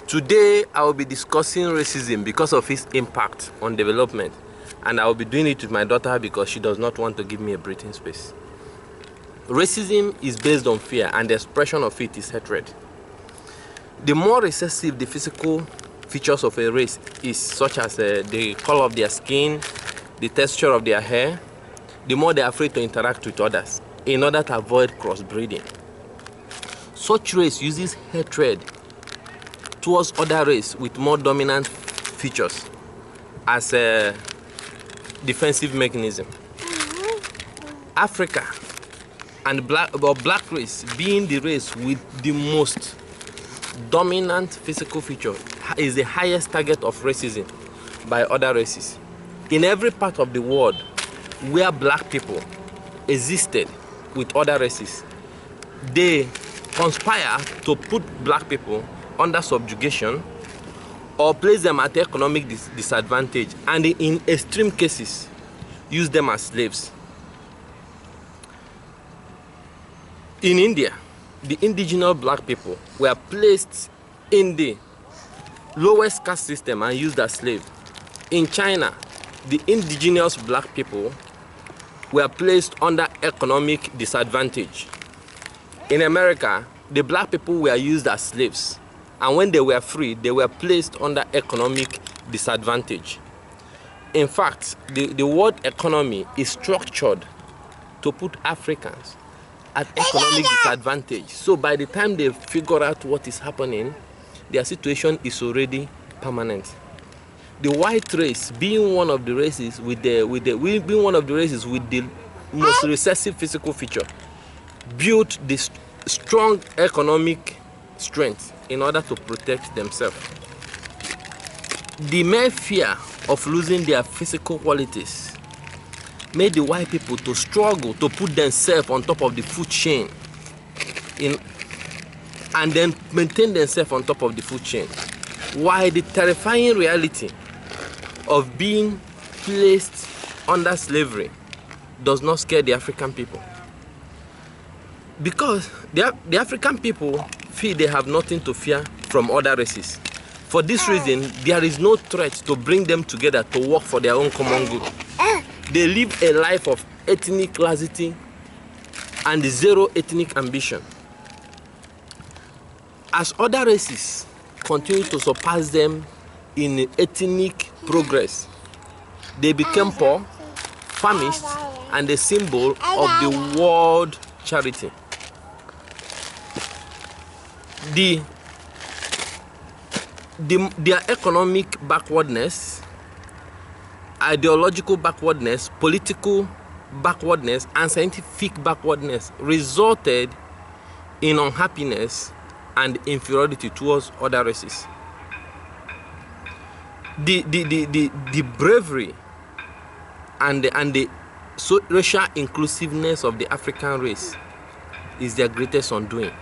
Today, I will be discussing racism because of its impact on development, and I will be doing it with my daughter because she does not want to give me a breathing space. Racism is based on fear, and the expression of it is hatred. The more recessive the physical features of a race is, such as the color of their skin, the texture of their hair, the more they are afraid to interact with others in order to avoid crossbreeding. Such race uses hatred towards other race with more dominant features as a defensive mechanism. Africa and black race, being the race with the most dominant physical feature, is the highest target of racism by other races. In every part of the world where black people existed with other races, they conspire to put black people under subjugation or place them at economic disadvantage, and in extreme cases use them as slaves. In India, the indigenous black people were placed in the lowest caste system and used as slaves. In China, the indigenous black people were placed under economic disadvantage. In America, the black people were used as slaves, and when they were free, they were placed under economic disadvantage. In fact, the world economy is structured to put Africans at economic disadvantage. So by the time they figure out what is happening, their situation is already permanent. The white race, being one of the races with the most recessive physical feature, built this strong economic strength in order to protect themselves. The mere fear of losing their physical qualities made the white people to struggle to put themselves on top of the food chain and then maintain themselves on top of the food chain, while the terrifying reality of being placed under slavery does not scare the African people, because the African people feel they have nothing to fear from other races. For this reason, there is no threat to bring them together to work for their own common good. They live a life of ethnic laxity and zero ethnic ambition. As other races continue to surpass them in ethnic progress, they became poor, famished, and a symbol of the world charity. Their economic backwardness, ideological backwardness, political backwardness, and scientific backwardness resulted in unhappiness and inferiority towards other races. The bravery and the racial inclusiveness of the African race is their greatest undoing.